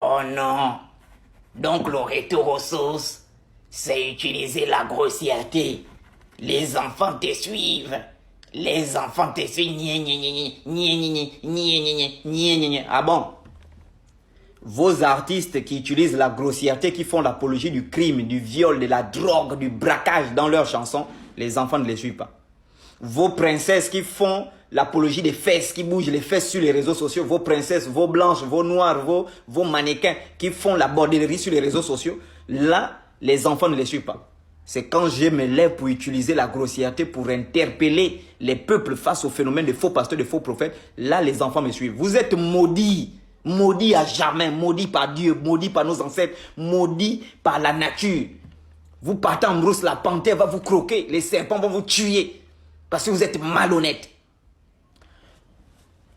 Oh non. Donc le retour aux sources, c'est utiliser la grossièreté. Les enfants te suivent. Les enfants te suivent. Ah bon? Vos artistes qui utilisent la grossièreté, qui font l'apologie du crime, du viol, de la drogue, du braquage dans leurs chansons, les enfants ne les suivent pas. Vos princesses qui font l'apologie des fesses, qui bougent les fesses sur les réseaux sociaux, vos princesses, vos blanches, vos noires, vos mannequins qui font la bordellerie sur les réseaux sociaux, là, les enfants ne les suivent pas. C'est quand je me lève pour utiliser la grossièreté pour interpeller les peuples face au phénomène de faux pasteurs, de faux prophètes, là, les enfants me suivent. Vous êtes maudits. Maudit à jamais, maudit par Dieu, maudit par nos ancêtres, maudit par la nature. Vous partez en brousse, la panthère va vous croquer, les serpents vont vous tuer, parce que vous êtes malhonnête.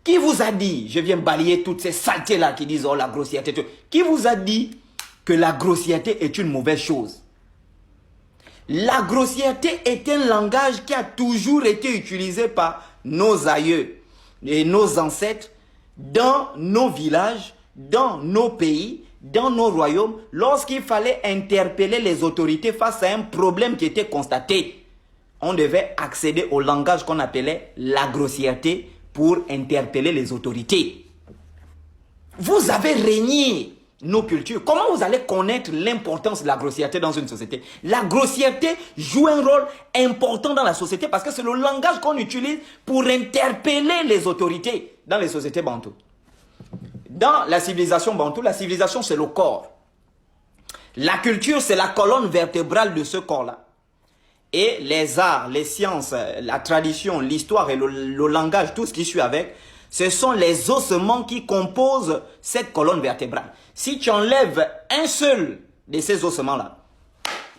Qui vous a dit, je viens balayer toutes ces saletés-là qui disent, oh la grossièreté, qui vous a dit que la grossièreté est une mauvaise chose? La grossièreté est un langage qui a toujours été utilisé par nos aïeux et nos ancêtres, dans nos villages, dans nos pays, dans nos royaumes, lorsqu'il fallait interpeller les autorités face à un problème qui était constaté, on devait accéder au langage qu'on appelait la grossièreté pour interpeller les autorités. Vous avez régné nos cultures. Comment vous allez connaître l'importance de la grossièreté dans une société? La grossièreté joue un rôle important dans la société parce que c'est le langage qu'on utilise pour interpeller les autorités dans les sociétés bantoues. Dans la civilisation bantoue, la civilisation c'est le corps. La culture c'est la colonne vertébrale de ce corps-là. Et les arts, les sciences, la tradition, l'histoire et le langage, tout ce qui suit avec, ce sont les ossements qui composent cette colonne vertébrale. Si tu enlèves un seul de ces ossements-là,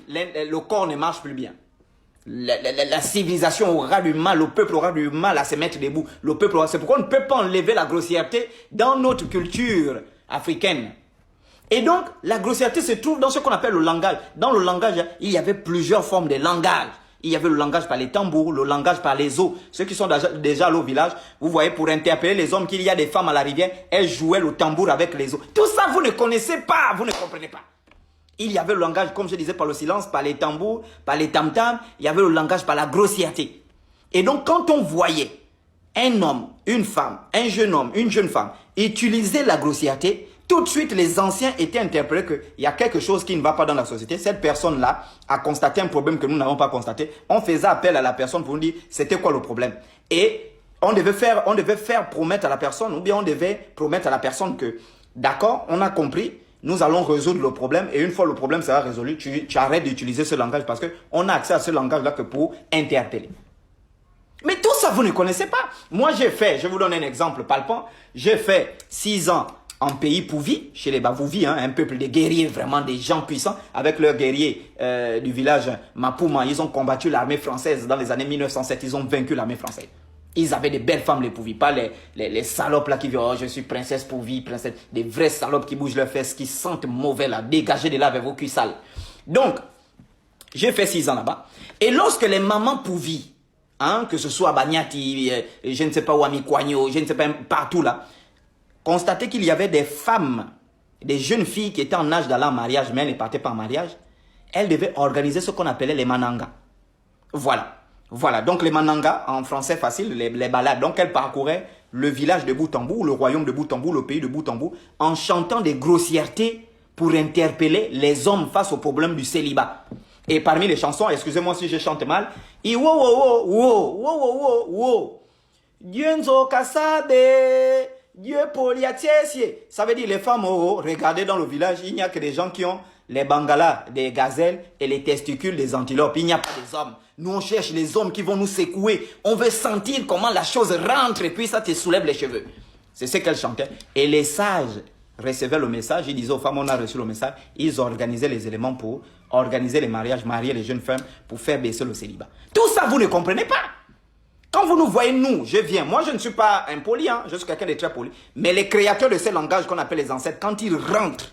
le corps ne marche plus bien. La civilisation aura du mal, le peuple aura du mal à se mettre debout. C'est pourquoi on ne peut pas enlever la grossièreté dans notre culture africaine. Et donc, la grossièreté se trouve dans ce qu'on appelle le langage. Dans le langage, il y avait plusieurs formes de langage. Il y avait le langage par les tambours, le langage par les os. Ceux qui sont déjà allés au village, vous voyez, pour interpeller les hommes qu'il y a des femmes à la rivière, elles jouaient le tambour avec les os. Tout ça, vous ne connaissez pas, vous ne comprenez pas. Il y avait le langage, comme je disais, par le silence, par les tambours, par les tam-tams. Il y avait le langage par la grossièreté. Et donc, quand on voyait un homme, une femme, un jeune homme, une jeune femme utiliser la grossièreté, tout de suite, les anciens étaient interpellés qu'il y a quelque chose qui ne va pas dans la société. Cette personne-là a constaté un problème que nous n'avons pas constaté. On faisait appel à la personne pour nous dire c'était quoi le problème. Et on devait faire promettre à la personne, ou bien on devait promettre à la personne que, d'accord, on a compris, nous allons résoudre le problème. Et une fois le problème sera résolu, tu arrêtes d'utiliser ce langage parce qu'on a accès à ce langage-là que pour interpeller. Mais tout ça, vous ne connaissez pas. Moi, j'ai fait, je vous donne un exemple palpant, j'ai fait 6 ans en pays Pouvi, chez les Bavouvi, hein, un peuple de guerriers, vraiment des gens puissants, avec leurs guerriers du village Mapouma. Ils ont combattu l'armée française dans les années 1907, ils ont vaincu l'armée française. Ils avaient des belles femmes, les Pouvi, pas les salopes là qui disent oh je suis princesse Pouvi, princesse, des vraies salopes qui bougent leurs fesses, qui sentent mauvais là, dégagez de là avec vos culs sales. Donc, j'ai fait 6 ans là-bas, et lorsque les mamans Pouvi, hein, que ce soit à Banyati, je ne sais pas où, à Mikwanyo, je ne sais pas, partout là, constater qu'il y avait des femmes, des jeunes filles qui étaient en âge d'aller en mariage, mais elles ne partaient pas en mariage. Elles devaient organiser ce qu'on appelait les manangas. Voilà. Voilà. Donc les manangas, en français facile, les balades. Donc elles parcouraient le village de bout en bout, le royaume de bout en bout, le pays de bout en bout, en chantant des grossièretés pour interpeller les hommes face au problème du célibat. Et parmi les chansons, excusez-moi si je chante mal, « Iwo wo wo wo wo wo wo Dieu nzo kasabe » Dieu poliatiesie. Ça veut dire les femmes, regardez dans le village, il n'y a que des gens qui ont les bangalas des gazelles et les testicules des antilopes. Il n'y a pas des hommes. Nous, on cherche les hommes qui vont nous secouer. On veut sentir comment la chose rentre et puis ça te soulève les cheveux. C'est ce qu'elle chantait. Et les sages recevaient le message. Ils disaient aux femmes, on a reçu le message. Ils organisaient les éléments pour organiser les mariages, marier les jeunes femmes pour faire baisser le célibat. Tout ça, vous ne comprenez pas. Quand vous nous voyez, nous, je viens. Moi, je ne suis pas impoli, hein, je suis quelqu'un de très poli. Mais les créateurs de ces langages qu'on appelle les ancêtres, quand ils rentrent,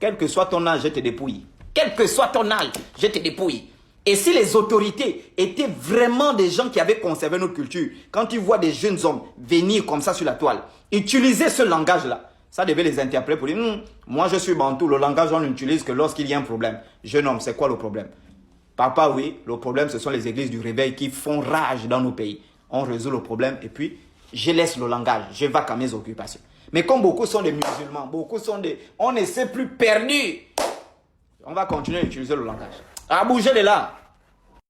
quel que soit ton âge, je te dépouille. Quel que soit ton âge, je te dépouille. Et si les autorités étaient vraiment des gens qui avaient conservé notre culture, quand ils voient des jeunes hommes venir comme ça sur la toile, utiliser ce langage-là, Ça devait les interpeller pour dire, moi je suis bantou, le langage on l'utilise que lorsqu'il y a un problème. Jeune homme, c'est quoi le problème? Papa, oui, le problème ce sont les églises du réveil qui font rage dans nos pays. On résout le problème et puis je laisse le langage, je vais à mes occupations. Mais comme beaucoup sont des musulmans, beaucoup sont des... On ne sait plus perdu. On va continuer à utiliser le langage. À bouger de là.